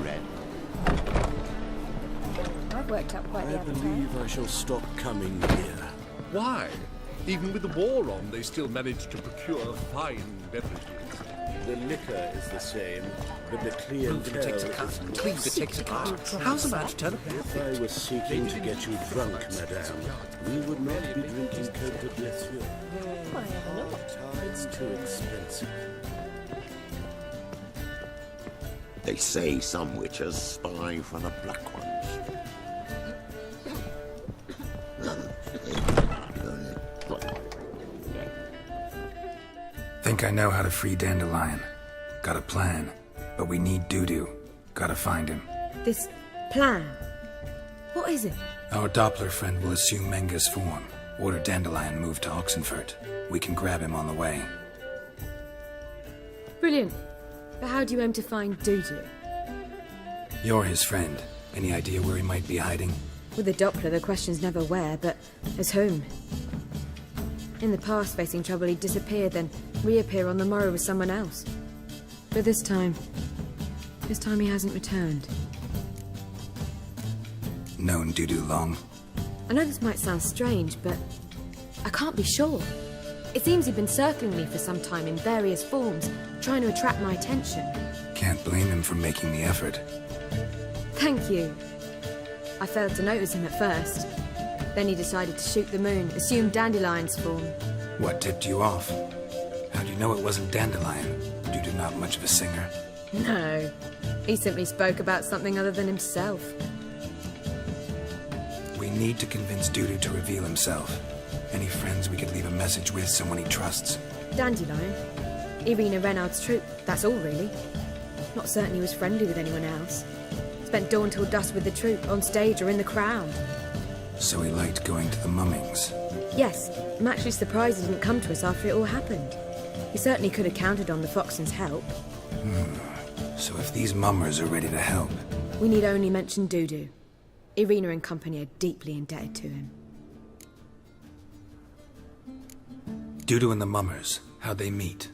red. I've worked up quite the I appetite. believe I shall stop coming here. Why? Even with the war on, they still manage to procure fine beverages. The liquor is the same, but the clientele is not. Please, it takes a cut. How's the man to turn up? If I was seeking to get you drunk, madame, we would not be drinking Côte de Blessure. Why ever not? It's too expensive. They say some witches spy for the black ones. Think I know how to free Dandelion. Got a plan, but we need Dudu. Gotta find him. This plan? What is it? Our Doppler friend will assume Menga's form. Order Dandelion moved to Oxenfurt. We can grab him on the way. Brilliant. But how do you aim to find Dudu? You're his friend. Any idea where he might be hiding? With the Doppler, the question's never where, but as whom. In the past, facing trouble, he'd disappear, then reappear on the morrow with someone else. But this time he hasn't returned. Known Dudu long? I know this might sound strange, but I can't be sure. It seems he'd been circling me for some time in various forms, trying to attract my attention. Can't blame him for making the effort. Thank you. I failed to notice him at first. Then he decided to shoot the moon, assume Dandelion's form. What tipped you off? How do you know it wasn't Dandelion? Dudu not much of a singer. No. He simply spoke about something other than himself. We need to convince Dudu to reveal himself. Any friends we could leave a message with, someone he trusts. Dandelion? Irina Renard's troupe, that's all really. Not certain he was friendly with anyone else. Spent dawn till dusk with the troupe, on stage or in the crowd. So he liked going to the mummings. Yes, I'm actually surprised he didn't come to us after it all happened. He certainly could have counted on the Foxton's help. So if these mummers are ready to help... We need only mention Dudu. Irina and company are deeply indebted to him. Dudu and the mummers, how'd they meet?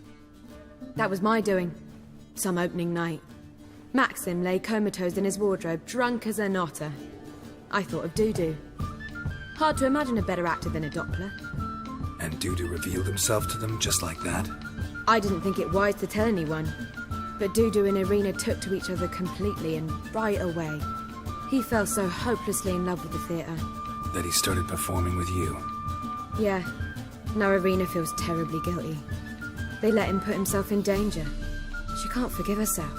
That was my doing. Some opening night. Maxim lay comatose in his wardrobe, drunk as an otter. I thought of Dudu. Hard to imagine a better actor than a Doppler. And Dudu revealed himself to them just like that? I didn't think it wise to tell anyone. But Dudu and Irina took to each other completely and right away. He fell so hopelessly in love with the theatre. That he started performing with you? Yeah. Now Irina feels terribly guilty. They let him put himself in danger. She can't forgive herself.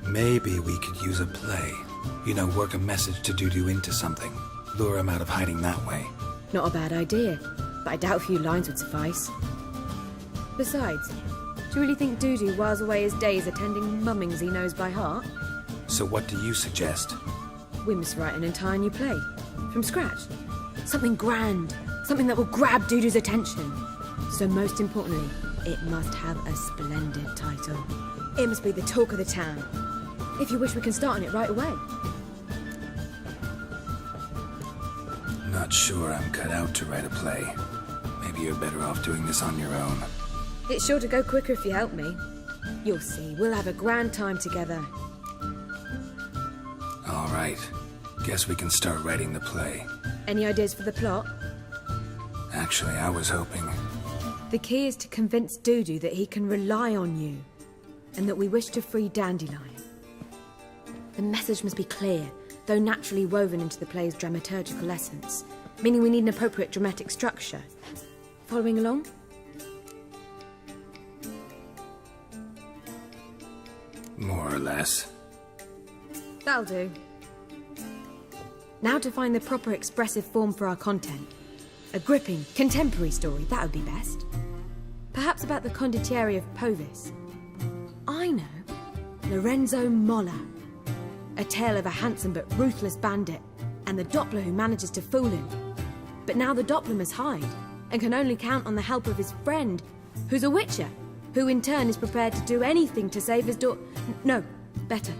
Maybe we could use a play. You know, work a message to Dudu into something. Lure him out of hiding that way. Not a bad idea, but I doubt a few lines would suffice. Besides, do you really think Dudu whiles away his days attending mummings he knows by heart? So what do you suggest? We must write an entire new play. From scratch. Something grand. Something that will grab Dudu's attention. So most importantly, it must have a splendid title. It must be the talk of the town. If you wish, we can start on it right away. Not sure I'm cut out to write a play. Maybe you're better off doing this on your own. It's sure to go quicker if you help me. You'll see, we'll have a grand time together. All right. Guess we can start writing the play. Any ideas for the plot? Actually, I was hoping... The key is to convince Dudu that he can rely on you, and that we wish to free Dandelion. The message must be clear, though naturally woven into the play's dramaturgical essence, meaning we need an appropriate dramatic structure. Following along? More or less. That'll do. Now to find the proper expressive form for our content. A gripping, contemporary story, that would be best. Perhaps about the condottieri of Povis. I know. Lorenzo Molla. A tale of a handsome but ruthless bandit, and the Doppler who manages to fool him. But now the Doppler must hide, and can only count on the help of his friend, who's a witcher, who in turn is prepared to do anything to save his no, better,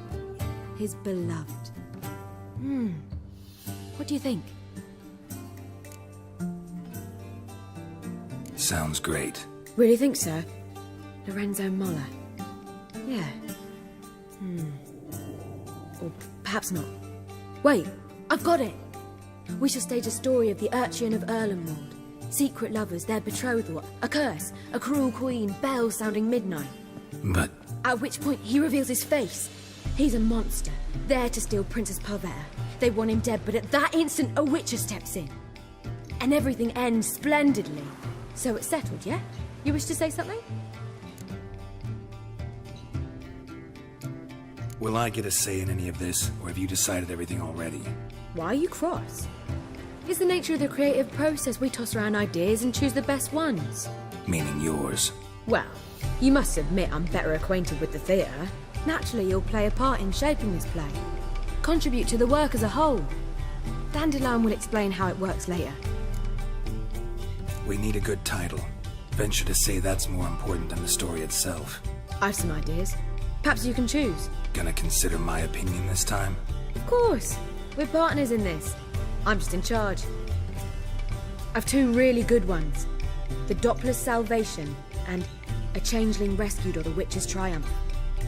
his beloved. What do you think? Sounds great. Really think so? Lorenzo Molla. Yeah. Or perhaps not. Wait, I've got it! We shall stage a story of the Urchin of Erlenwald. Secret lovers, their betrothal, a curse, a cruel queen, bells sounding midnight. But At which point he reveals his face. He's a monster, there to steal Princess Pavetta. They want him dead, but at that instant a witcher steps in. And everything ends splendidly. So it's settled, yeah? You wish to say something? will I get a say in any of this, or have you decided everything already? Why are you cross? It's the nature of the creative process. We toss around ideas and choose the best ones. Meaning yours. Well, you must admit I'm better acquainted with the theatre. Naturally, you'll play a part in shaping this play. Contribute to the work as a whole. Dandelion will explain how it works later. We need a good title. Venture to say that's more important than the story itself. I've some ideas. Perhaps you can choose. Gonna consider my opinion this time? Of course. We're partners in this. I'm just in charge. I've two really good ones. The Doppler's Salvation and A Changeling Rescued or the Witch's Triumph.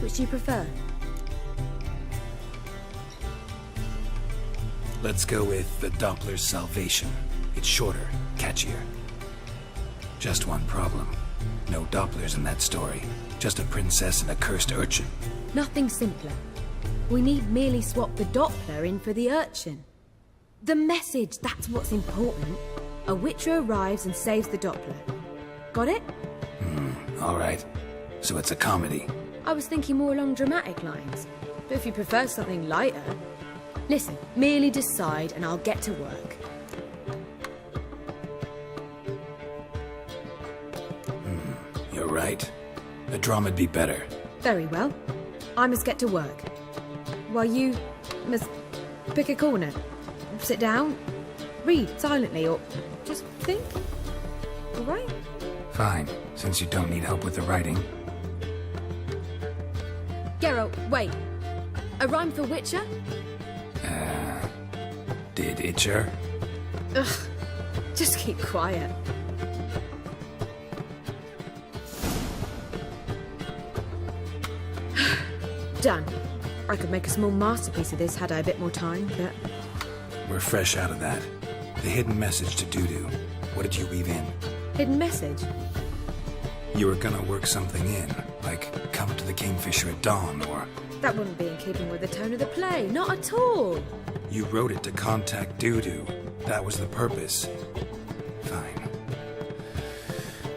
Which do you prefer? Let's go with The Doppler's Salvation. It's shorter, catchier. Just one problem. No Dopplers in that story. Just a princess and a cursed urchin. Nothing simpler. We need merely swap the Doppler in for the urchin. The message, that's what's important. A witcher arrives and saves the Doppler. Got it? All right. So it's a comedy. I was thinking more along dramatic lines. But if you prefer something lighter... Listen, merely decide and I'll get to work. You're right. A drama'd be better. Very well. I must get to work. While you must pick a corner. Sit down, read silently, or just think. All right? Fine, since you don't need help with the writing. Geralt, wait. A rhyme for Witcher? Did Itcher? Ugh. Just keep quiet. Done. I could make a small masterpiece of this had I a bit more time, but... We're fresh out of that. The hidden message to Dudu. What did you weave in? Hidden message? You were gonna work something in, like come to the Kingfisher at dawn, or... That wouldn't be in keeping with the tone of the play, not at all. You wrote it to contact Dudu. That was the purpose. Fine.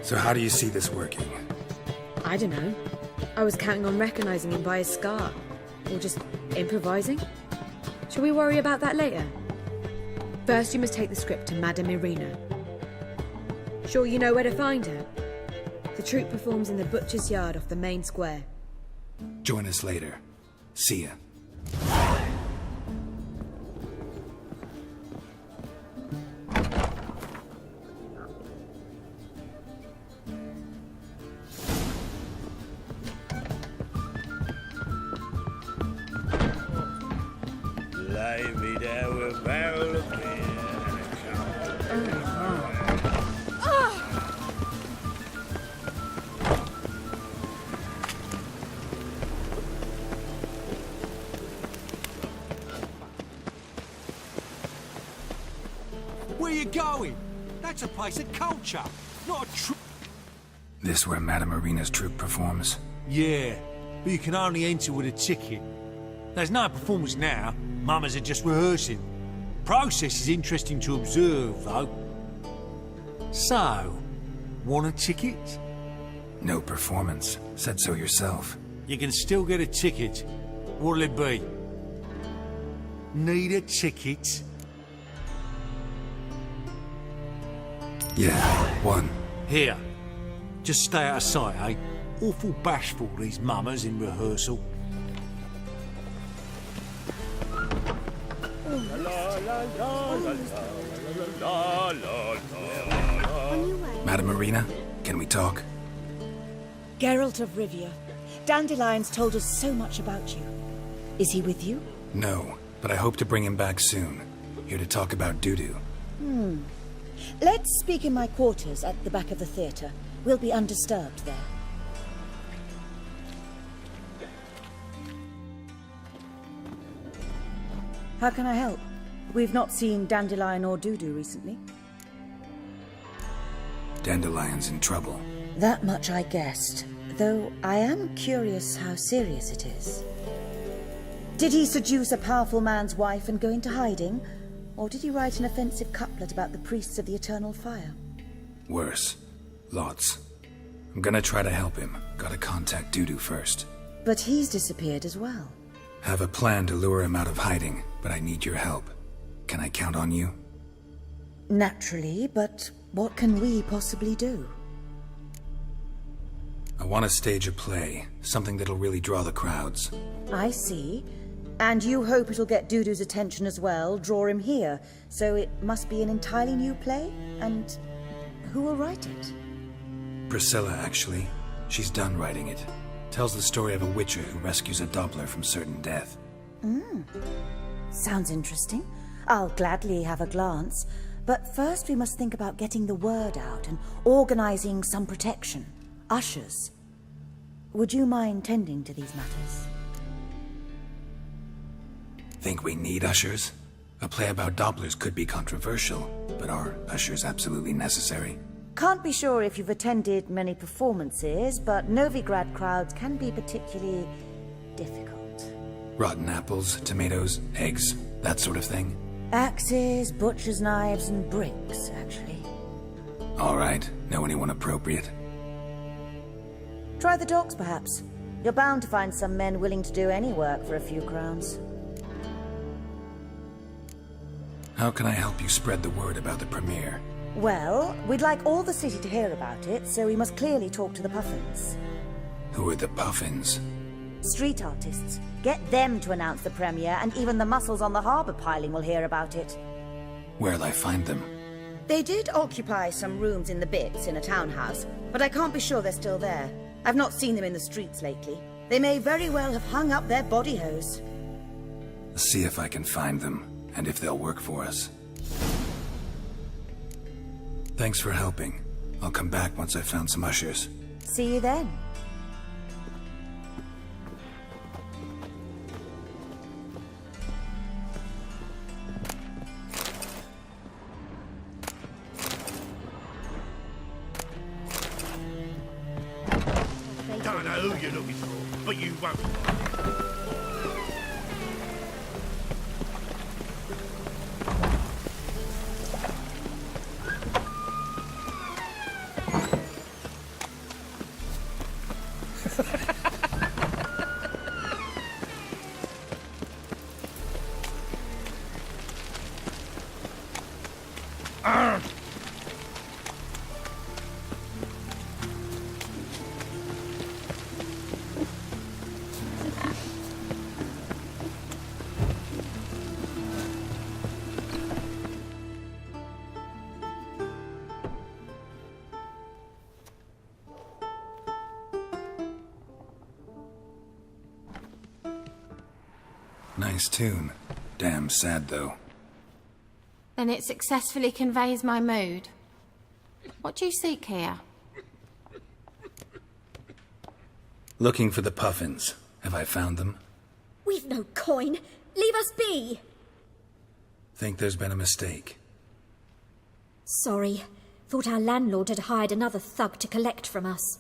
So how do you see this working? I don't know. I was counting on recognizing him by his scar. Or just improvising. Shall we worry about that later? First, you must take the script to Madame Irina. Sure you know where to find her? The troupe performs in the butcher's yard off the main square. Join us later. See ya. Lay me down with a barrel of beer and a cup of Where you going? That's a place of culture, not a troupe. This where Madame Irina's troupe performs? Yeah, but you can only enter with a ticket. There's no performance now. Mamas are just rehearsing. Process is interesting to observe, though. So, want a ticket? No performance. Said so yourself. You can still get a ticket. What'll it be? Need a ticket? Yeah, one. Here. Just stay out of sight, eh? Awful bashful, these mamas in rehearsal. Madame Irina, can we talk? Geralt of Rivia, Dandelion's told us so much about you. Is he with you? No, but I hope to bring him back soon. Here to talk about Dudu. Let's speak in my quarters at the back of the theatre. We'll be undisturbed there. How can I help? We've not seen Dandelion or Dudu recently. Dandelion's in trouble. That much I guessed, though I am curious how serious it is. Did he seduce a powerful man's wife and go into hiding? Or did he write an offensive couplet about the priests of the eternal fire? Worse. Lots. I'm gonna try to help him. Gotta contact Dudu first. But he's disappeared as well. Have a plan to lure him out of hiding, but I need your help. Can I count on you? Naturally, but what can we possibly do? I want to stage a play, something that'll really draw the crowds. I see. And you hope it'll get Dudu's attention as well, draw him here. So it must be an entirely new play? And who will write it? Priscilla, actually. She's done writing it. Tells the story of a witcher who rescues a Doppler from certain death. Sounds interesting. I'll gladly have a glance. But first we must think about getting the word out and organizing some protection. Ushers. Would you mind tending to these matters? Think we need ushers? A play about Dopplers could be controversial, but are ushers absolutely necessary? Can't be sure if you've attended many performances, but Novigrad crowds can be particularly difficult. Rotten apples, tomatoes, eggs, that sort of thing? Axes, butcher's knives, and bricks, actually. All right. Know anyone appropriate? Try the docks, perhaps. You're bound to find some men willing to do any work for a few crowns. How can I help you spread the word about the premiere? Well, we'd like all the city to hear about it, so we must clearly talk to the Puffins. Who are the Puffins? Street artists. Get them to announce the premiere, and even the muscles on the harbour piling will hear about it. Where'll I find them? They did occupy some rooms in the Bits in a townhouse, but I can't be sure they're still there. I've not seen them in the streets lately. They may very well have hung up their body hose. See if I can find them, and if they'll work for us. Thanks for helping. I'll come back once I've found some ushers. See you then. Don't know who you're looking for, but you won't. Nice tune. Damn sad, though. Then it successfully conveys my mood. What do you seek here? Looking for the Puffins. Have I found them? We've no coin. Leave us be. Think there's been a mistake. Sorry. Thought our landlord had hired another thug to collect from us.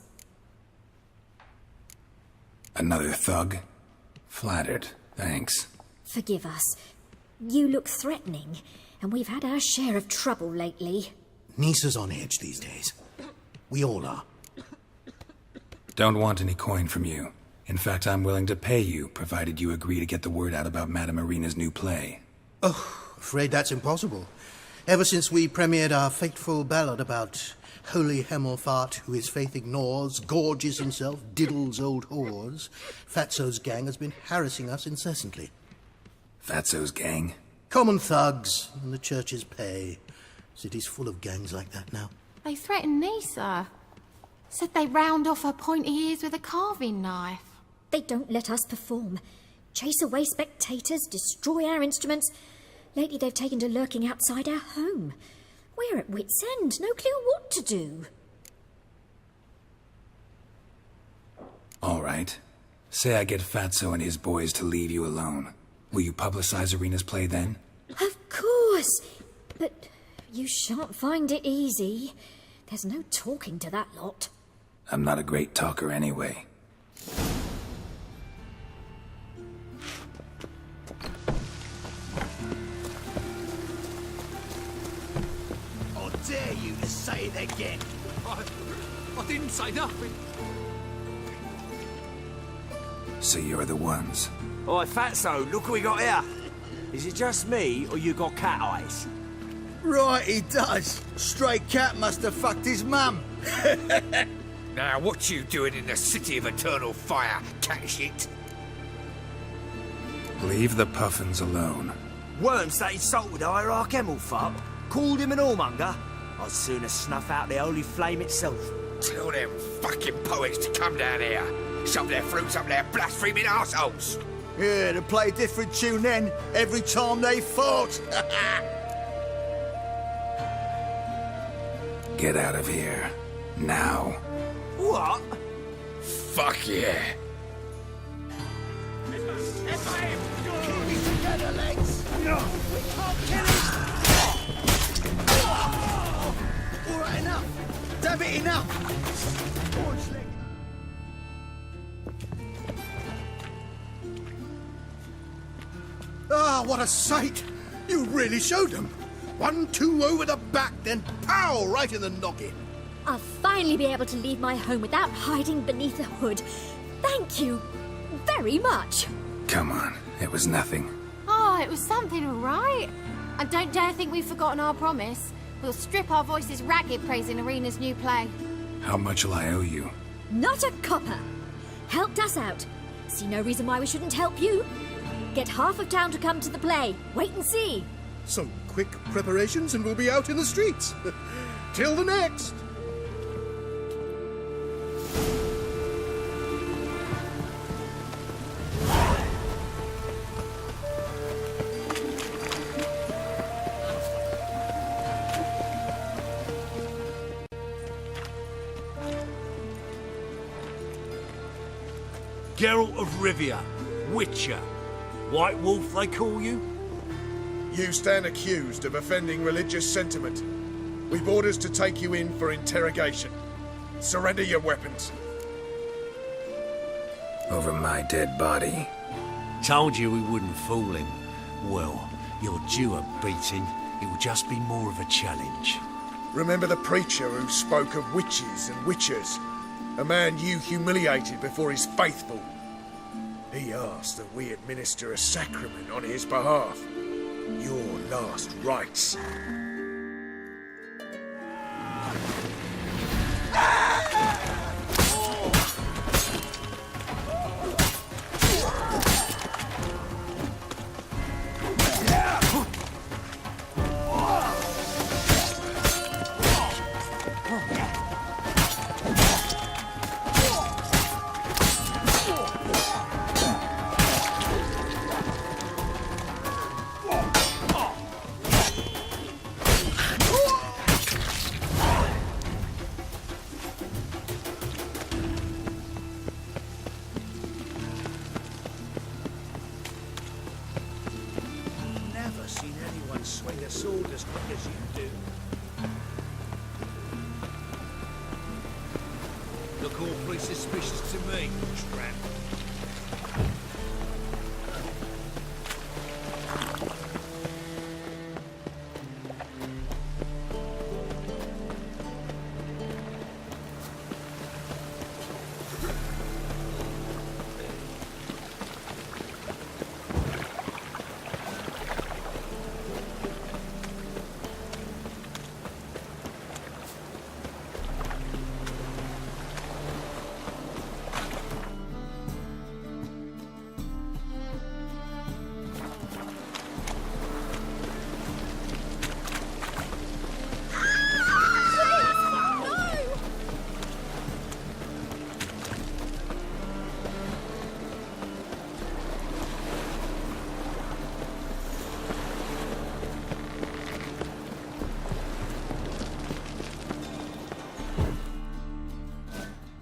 Another thug? Flattered. Thanks. Forgive us. You look threatening, and we've had our share of trouble lately. Nisa's on edge these days. We all are. Don't want any coin from you. In fact, I'm willing to pay you, provided you agree to get the word out about Madame Marina's new play. Oh, afraid that's impossible. Ever since we premiered our fateful ballad about Holy Hemelfart, who his faith ignores, gorges himself, diddles old whores, Fatso's gang has been harassing us incessantly. Fatso's gang? Common thugs, and the church's pay. City's full of gangs like that now. They threatened Nisa. Said they round off her pointy ears with a carving knife. They don't let us perform. Chase away spectators, destroy our instruments. Lately they've taken to lurking outside our home. We're at wit's end, no clue what to do. All right. Say I get Fatso and his boys to leave you alone. Will you publicize Arena's play then? Of course! But you shan't find it easy. There's no talking to that lot. I'm not a great talker anyway. I dare you to say it again. I didn't say nothing. So you're the ones. Oi, Fatso, look what we got here. Is it just me, or you got cat eyes? Right, he does. Stray cat must have fucked his mum. Now, what you doing in the city of eternal fire, cat shit? Leave the puffins alone. Worms that insulted Hierarch Emelfart, called him an whoremonger. I'd sooner snuff out the holy flame itself. Tell them fucking poets to come down here. Shove their fruits up their blaspheming arseholes. Yeah, to play a different tune then, every time they fought. Get out of here. Now. What? Fuck yeah. Keep me together, legs. No, we can't kill him. All right, enough. Damn it, enough. Orange leg. Ah, what a sight! You really showed them. 1-2 over the back, then pow, right in the noggin. I'll finally be able to leave my home without hiding beneath a hood. Thank you very much. Come on, it was nothing. Oh, it was something, all right. And don't dare think we've forgotten our promise. We'll strip our voices ragged praising Arena's new play. How much will I owe you? Not a copper. Helped us out. See no reason why we shouldn't help you. Get half of town to come to the play. Wait and see. Some quick preparations and we'll be out in the streets. Till the next. Geralt of Rivia, Witcher. White Wolf, they call you? You stand accused of offending religious sentiment. We've orders to take you in for interrogation. Surrender your weapons. Over my dead body. Told you we wouldn't fool him. Well, you're due a beating. It will just be more of a challenge. Remember the preacher who spoke of witches and witchers? A man you humiliated before his faithful. He asked that we administer a sacrament on his behalf. Your last rites. Never seen anyone swing a sword as quick as you do. Look awfully suspicious to me, tramp.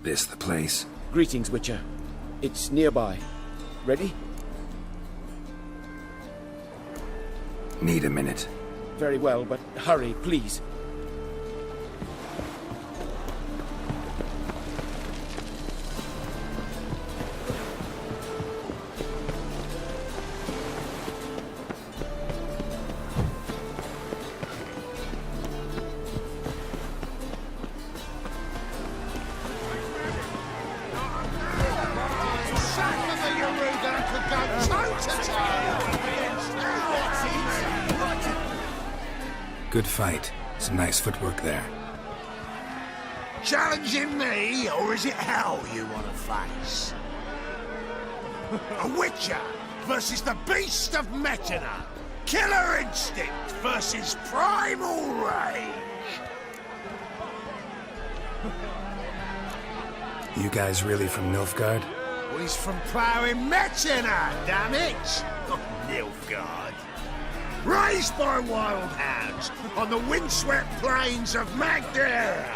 This the place? Greetings, Witcher. It's nearby. Ready? Need a minute. Very well, but hurry, please. Good fight. Some nice footwork there. Challenging me, or is it hell you want to face? A Witcher versus the Beast of Metina. Killer instinct versus primal rage. You guys really from Nilfgaard? Well, he's from ploughing Metina, damn it! Oh, Nilfgaard. Raised by wild hounds on the windswept plains of Magdera.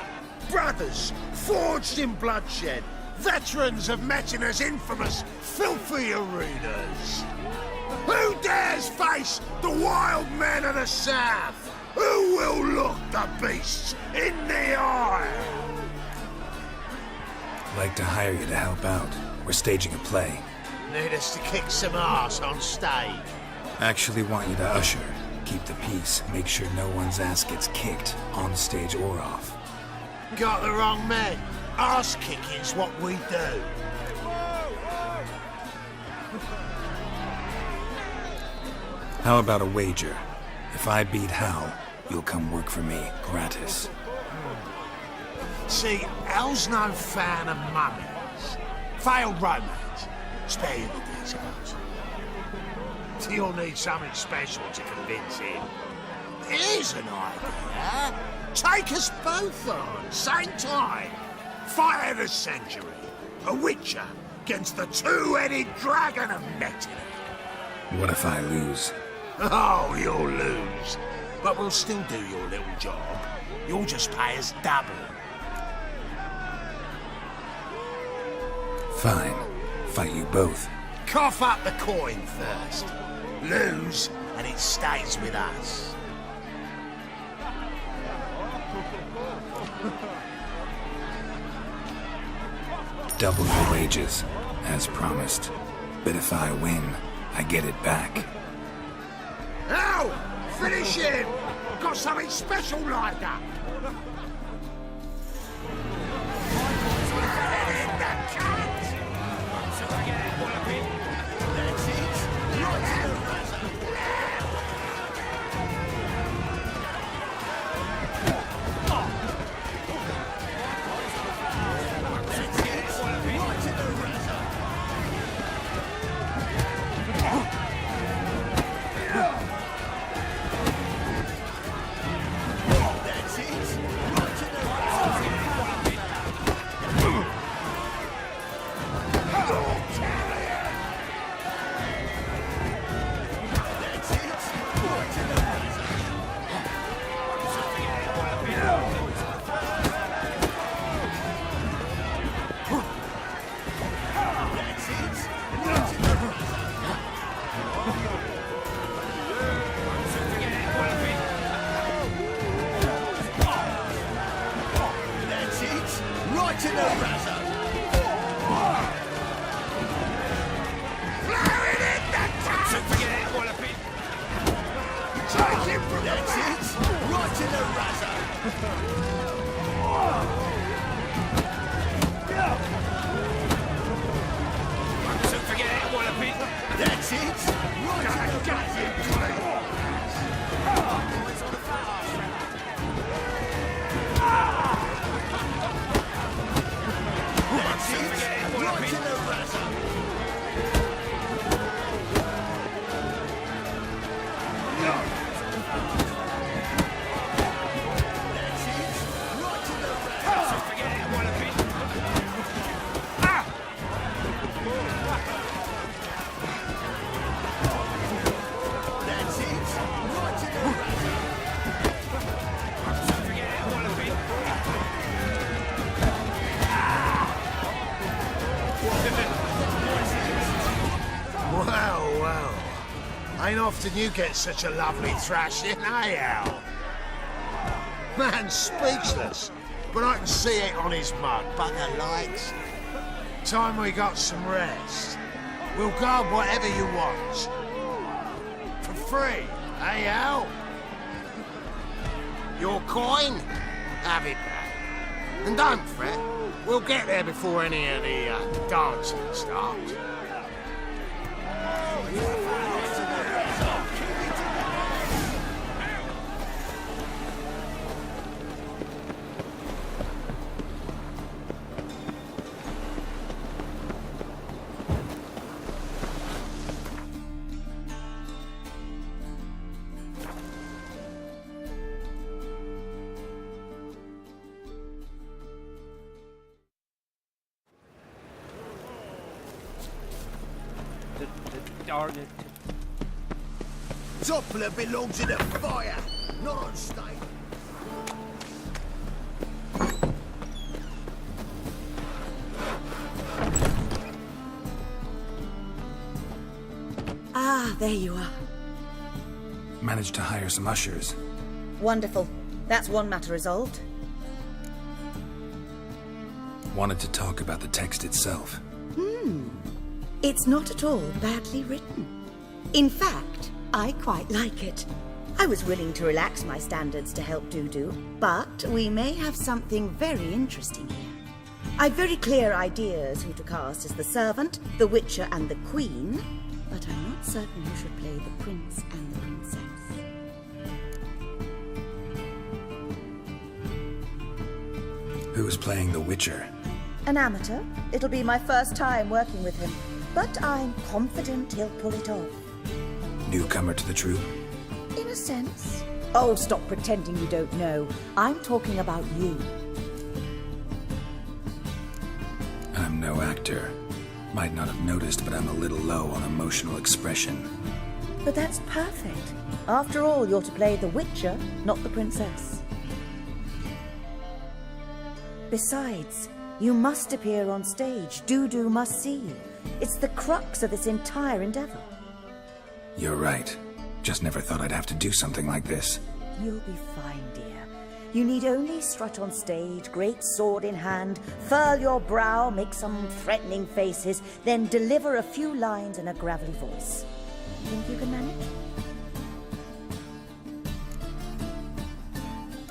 Brothers, forged in bloodshed. Veterans of Metina's infamous filthy arenas. Who dares face the wild men of the south? Who will look the beasts in the eye? I'd like to hire you to help out. We're staging a play. Need us to kick some ass on stage. Actually want you to usher, keep the peace, make sure no one's ass gets kicked, on stage or off. Got the wrong man. Ass kicking's what we do. How about a wager? If I beat Hal, you'll come work for me, gratis. See, Hal's no fan of mummies. Failed romance. Spare you the details. You'll need something special to convince him. Here's an idea. Take us both on, same time. Fight of the century. A Witcher against the two-headed dragon of Metina. What if I lose? Oh, you'll lose. But we'll still do your little job. You'll just pay us double. Fine. Fight you both. Cough up the coin first. Lose, and it stays with us. Double your wages, as promised. But if I win, I get it back. Now, finish him! Got something special lined up. Ain't often you get such a lovely thrashing, eh, Al? Man's speechless, but I can see it on his mug. Bugger likes it. Time we got some rest. We'll guard whatever you want. For free, eh, Al? Your coin? Have it back. And don't fret, we'll get there before any of the dancing starts. Darn it. Doppler belongs in a fire, not on stage. Ah, there you are. Managed to hire some ushers. Wonderful. That's one matter resolved. Wanted to talk about the text itself. It's not at all badly written. In fact, I quite like it. I was willing to relax my standards to help Dudu, but we may have something very interesting here. I've very clear ideas who to cast as the servant, the witcher, and the queen, but I'm not certain who should play the prince and the princess. Who's playing the Witcher? An amateur. It'll be my first time working with him, but I'm confident he'll pull it off. Newcomer to the troupe? In a sense. Oh, stop pretending you don't know. I'm talking about you. I'm no actor. Might not have noticed, but I'm a little low on emotional expression. But that's perfect. After all, you're to play the Witcher, not the princess. Besides, you must appear on stage. Dudu must see you. It's the crux of this entire endeavor. You're right. Just never thought I'd have to do something like this. You'll be fine, dear. You need only strut on stage, great sword in hand, furl your brow, make some threatening faces, then deliver a few lines in a gravelly voice. Think you can manage?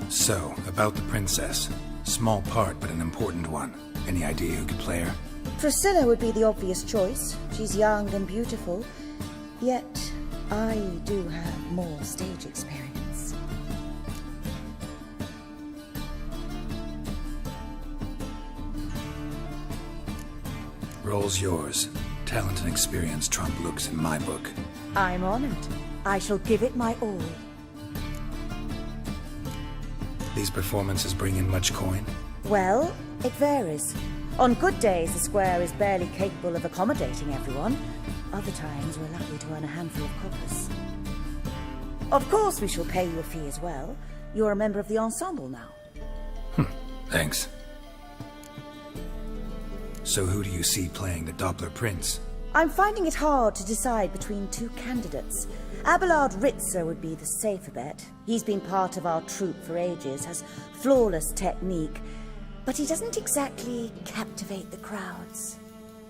So, about the princess. Small part, but an important one. Any idea who could play her? Priscilla would be the obvious choice. She's young and beautiful. Yet, I do have more stage experience. Role's yours. Talent and experience trump looks in my book. I'm honored. I shall give it my all. These performances bring in much coin? Well, it varies. On good days, the square is barely capable of accommodating everyone. Other times, we're lucky to earn a handful of coppers. Of course, we shall pay you a fee as well. You're a member of the ensemble now. Thanks. So who do you see playing the Doppler Prince? I'm finding it hard to decide between two candidates. Abelard Ritzer would be the safer bet. He's been part of our troupe for ages, has flawless technique, but he doesn't exactly captivate the crowds.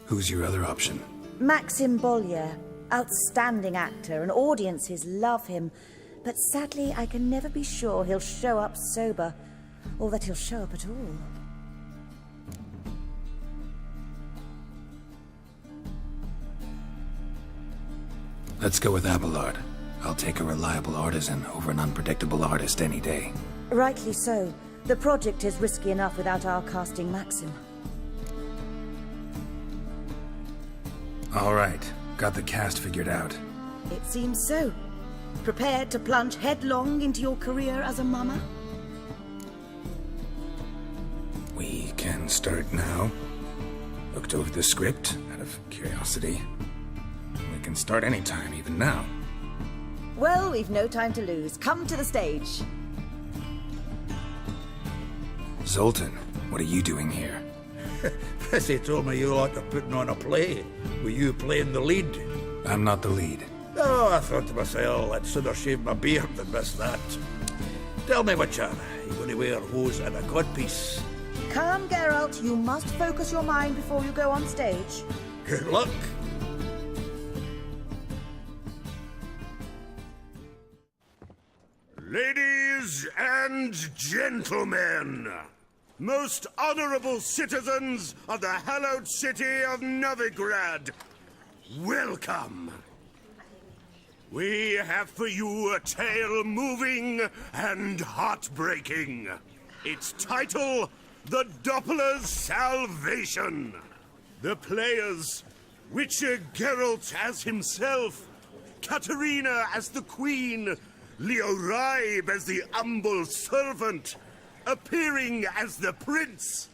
Who's your other option? Maxim Bollier, outstanding actor, and audiences love him, but sadly I can never be sure he'll show up sober, or that he'll show up at all. Let's go with Abelard. I'll take a reliable artisan over an unpredictable artist any day. Rightly so. The project is risky enough without our casting Maxim. All right. Got the cast figured out. It seems so. Prepared to plunge headlong into your career as a mama? We can start now. Looked over the script out of curiosity. We can start anytime, even now. Well, we've no time to lose. Come to the stage. Zoltan, what are you doing here? Prissy told me you like to putting on a play, with you playing the lead. I'm not the lead. No, I thought to myself, I'd sooner shave my beard than miss that. Tell me, Witcher, you going to wear hose and a codpiece? Calm, Geralt. You must focus your mind before you go on stage. Good luck. Ladies and gentlemen, most honorable citizens of the hallowed city of Novigrad, welcome. We have for you a tale moving and heartbreaking. Its title, The Doppler's Salvation. The players, Witcher Geralt as himself, Katarina as the Queen, Leo Raib as the humble servant, appearing as the Prince,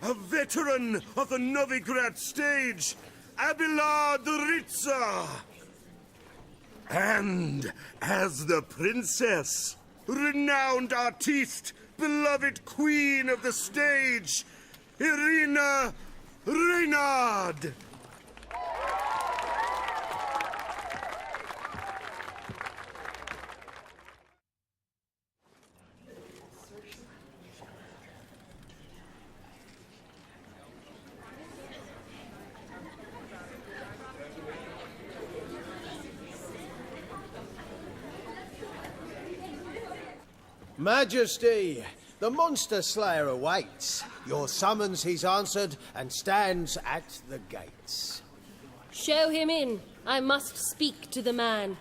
a veteran of the Novigrad stage, Abelard Ritza, and as the Princess, renowned artiste, beloved Queen of the stage, Irina Reynard. Majesty, the monster slayer awaits. Your summons he's answered and stands at the gates. Show him in. I must speak to the man.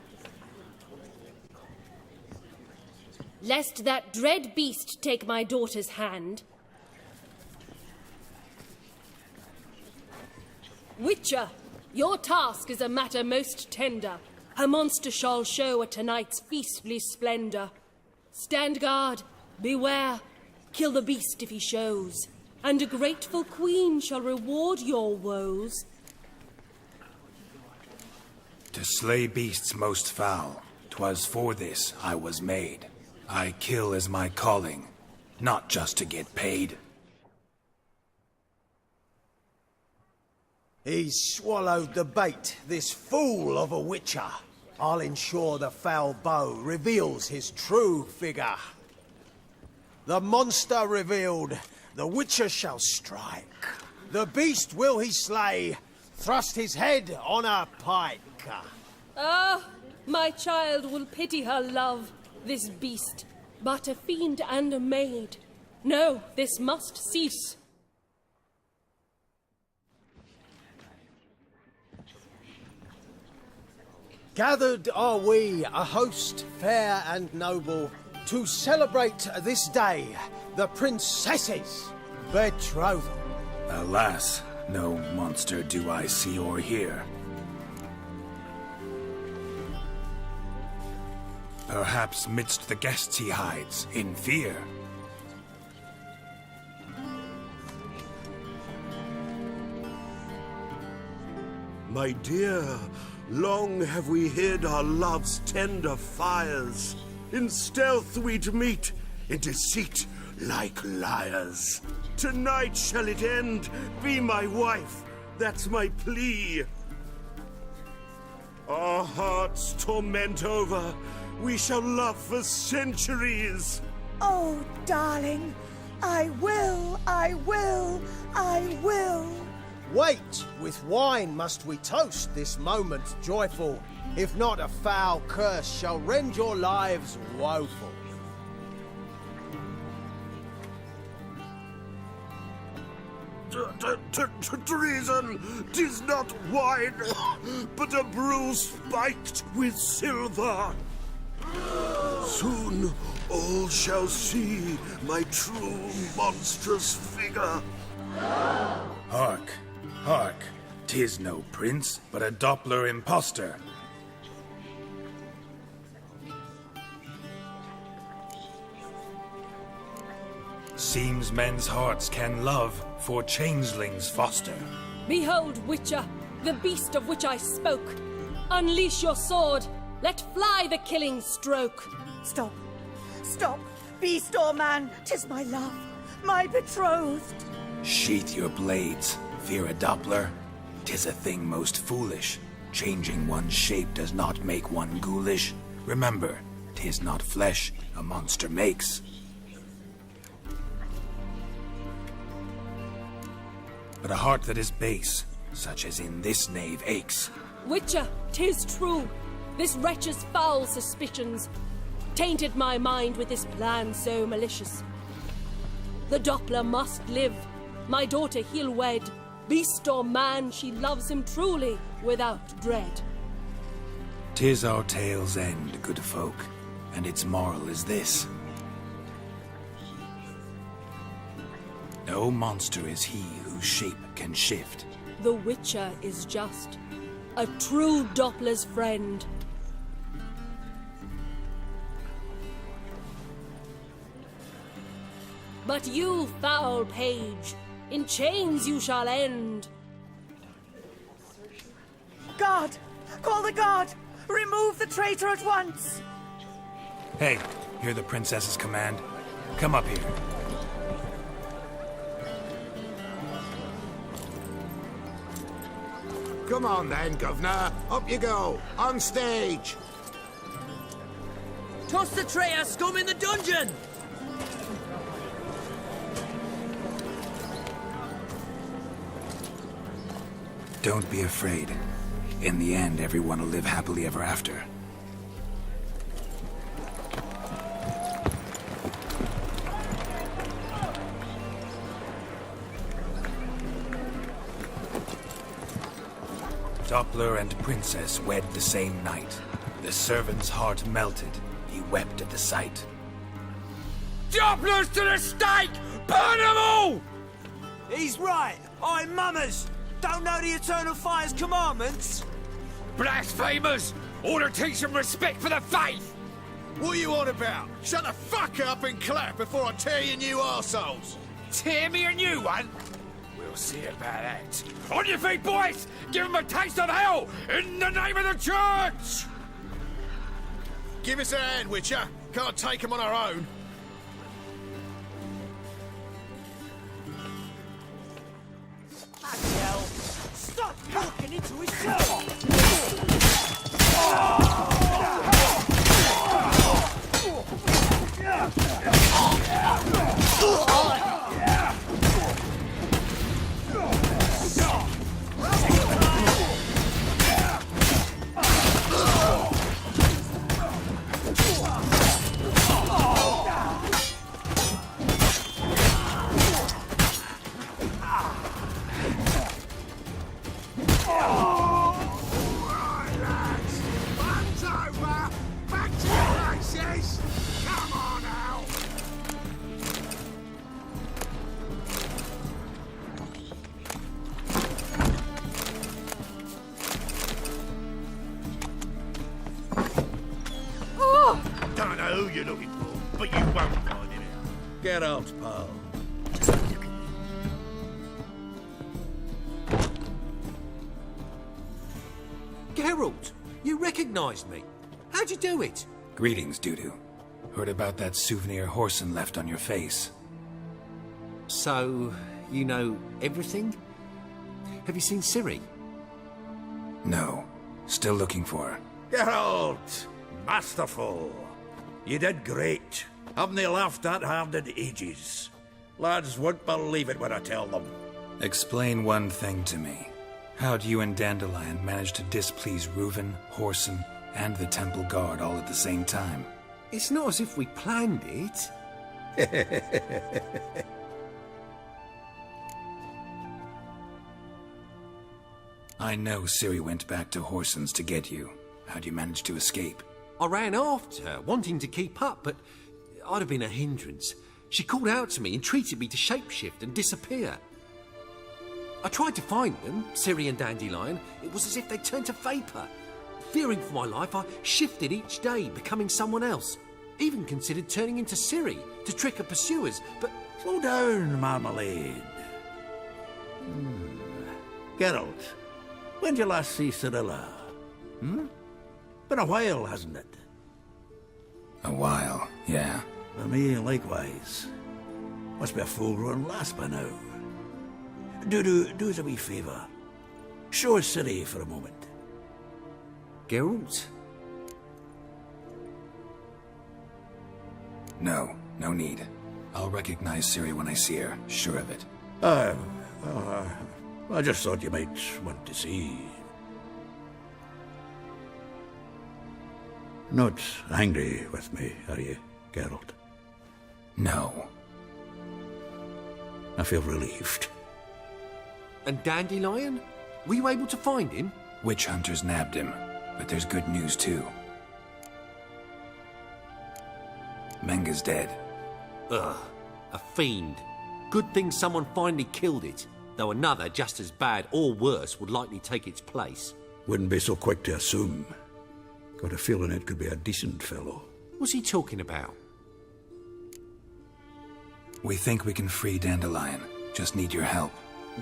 Lest that dread beast take my daughter's hand. Witcher, your task is a matter most tender. A monster shall show at tonight's feastly splendor. Stand guard, beware, kill the beast if he shows, and a grateful queen shall reward your woes. To slay beasts most foul, 'twas for this I was made. I kill as my calling, not just to get paid. He's swallowed the bait, this fool of a witcher. I'll ensure the foul bow reveals his true figure. The monster revealed, the witcher shall strike. The beast will he slay, thrust his head on a pike. Ah, my child will pity her love, this beast, but a fiend and a maid. No, this must cease. Gathered are we, a host fair and noble, to celebrate this day, the princess's betrothal. Alas, no monster do I see or hear. Perhaps midst the guests he hides, in fear. My dear, long have we hid our love's tender fires. In stealth we'd meet, in deceit like liars. Tonight shall it end, be my wife, that's my plea. Our hearts torment over, we shall love for centuries. Oh, darling, I will, I will, I will. Wait, with wine must we toast this moment joyful. If not, a foul curse shall rend your lives woeful. Treason! 'Tis not wine, but a brew spiked with silver. Soon all shall see my true monstrous figure. Hark, hark, 'tis no prince, but a Doppler impostor. Seems men's hearts can love, for changelings foster. Behold, Witcher, the beast of which I spoke. Unleash your sword, let fly the killing stroke. Stop, stop, beast or man, 'tis my love, my betrothed. Sheath your blades, fear a Doppler. 'Tis a thing most foolish, Changing one's shape does not make one ghoulish. Remember, 'tis not flesh a monster makes. But a heart that is base, such as in this knave aches. Witcher, 'tis true. This wretch's foul suspicions tainted my mind with this plan so malicious. The Doppler must live. My daughter he'll wed. Beast or man, she loves him truly, without dread. 'Tis our tale's end, good folk, and its moral is this. No monster is he whose shape can shift. The Witcher is just a true Doppler's friend. But you, foul page, in chains you shall end. Guard! Call the guard! Remove the traitor at once! Hey, hear the princess's command? Come up here. Come on then, Governor. Up you go. On stage. Toss the traitor scum in the dungeon! Don't be afraid. In the end, everyone will live happily ever after. Doppler and princess wed the same night. The servant's heart melted. He wept at the sight. Dopplers to the stake! Burn them all! He's right! I'm mummers! Don't know the Eternal Fire's commandments? Blasphemers! Order teach them respect for the faith! What are you on about? Shut the fuck up and clap before I tear you new arseholes! Tear me a new one? We'll see about that. On your feet, boys! Give them a taste of hell in the name of the church! Give us a hand, Witcher. Can't take them on our own. Stop walking into his cell! Don't know who you're looking for, but you won't find it out. Get out, pal. Geralt, you recognized me. How'd you do it? Greetings, Dudu. Heard about that souvenir Horson left on your face. So, you know everything? Have you seen Ciri? No. Still looking for her. Geralt! Masterful! You did great. Haven't they laughed that hard in ages? Lads won't believe it when I tell them. Explain one thing to me. How'd you and Dandelion manage to displease Reuven, Horson, and the Temple Guard all at the same time? It's not as if we planned it. I know Ciri went back to Horson's to get you. How'd you manage to escape? I ran after her, wanting to keep up, but I'd have been a hindrance. She called out to me, entreated me to shapeshift and disappear. I tried to find them, Ciri and Dandelion. It was as if they turned to vapour. Fearing for my life, I shifted each day, becoming someone else. Even considered turning into Ciri to trick her pursuers, but... Slow down, Marmalade. Geralt, when did you last see Cirilla? Been a while, hasn't it? A while, yeah. For me, likewise. Must be a full-grown lass by now. Do us a wee favour. Show us Ciri for a moment. Geralt? No need. I'll recognize Ciri when I see her, sure of it. I just thought you might want to see. Not angry with me, are you, Geralt? No. I feel relieved. And Dandelion? Were you able to find him? Witch hunters nabbed him, but there's good news too. Menga's dead. Ugh, a fiend. Good thing someone finally killed it, though another just as bad or worse would likely take its place. Wouldn't be so quick to assume. Got a feeling it could be a decent fellow. What's he talking about? We think we can free Dandelion. Just need your help.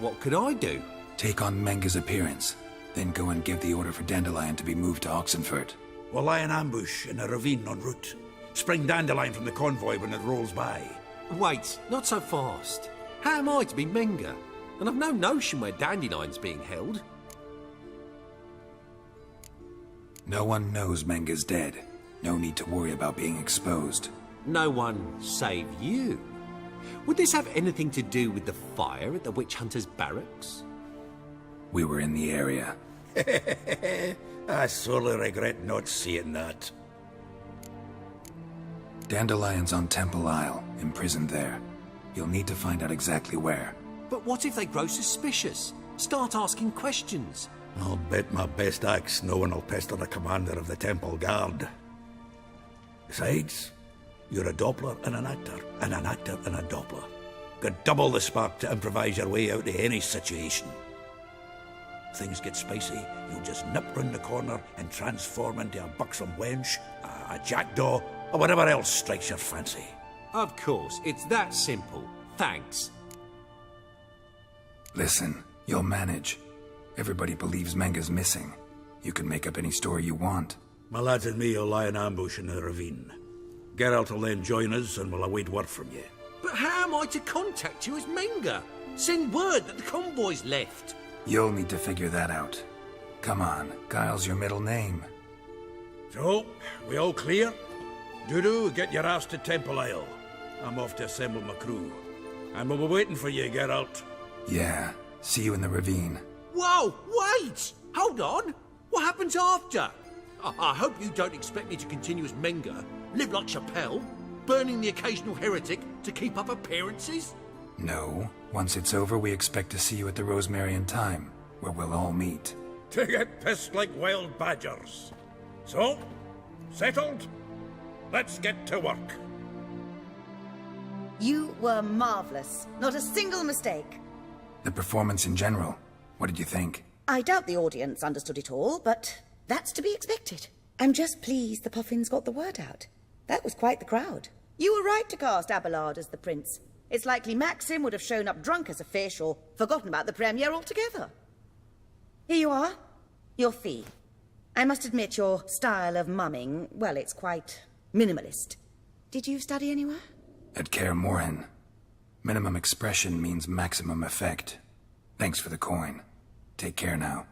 What could I do? Take on Menga's appearance, then go and give the order for Dandelion to be moved to Oxenfurt. We'll lie in ambush in a ravine en route. Spring Dandelion from the convoy when it rolls by. Wait, not so fast. How am I to be Menga? And I've no notion where Dandelion's being held. No one knows Menga's dead. No need to worry about being exposed. No one save you. Would this have anything to do with the fire at the witch hunters' barracks? We were in the area. I sorely regret not seeing that. Dandelion's on Temple Isle, imprisoned there. You'll need to find out exactly where. But what if they grow suspicious? Start asking questions? I'll bet my best axe no one will pester the commander of the Temple Guard. Besides, you're a Doppler and an actor and a Doppler. Got double the spark to improvise your way out of any situation. Things get spicy, you'll just nip round the corner and transform into a buxom wench, a jackdaw, or whatever else strikes your fancy. Of course, it's that simple. Thanks. Listen, you'll manage. Everybody believes Menga's missing. You can make up any story you want. My lads and me will lie in ambush in the ravine. Geralt will then join us and we'll await word from you. But how am I to contact you as Menga? Send word that the convoy's left. You'll need to figure that out. Come on, Guile's your middle name. So, we all clear? Dudu, get your ass to Temple Isle. I'm off to assemble my crew. And we'll be waiting for you, Geralt. Yeah, see you in the ravine. Whoa, wait! Hold on! What happens after? I hope you don't expect me to continue as Menga, live like Chappelle, burning the occasional heretic to keep up appearances? No. Once it's over, we expect to see you at the Rosemary in Time, where we'll all meet. To get pissed like wild badgers. So, settled? Let's get to work. You were marvellous. Not a single mistake. The performance in general, what did you think? I doubt the audience understood it all, but that's to be expected. I'm just pleased the Puffins got the word out. That was quite the crowd. You were right to cast Abelard as the prince. It's likely Maxim would have shown up drunk as a fish or forgotten about the premiere altogether. Here you are. Your fee. I must admit your style of mumming, well, it's quite minimalist. Did you study anywhere? At Kaer Morhen. Minimum expression means maximum effect. Thanks for the coin. Take care now.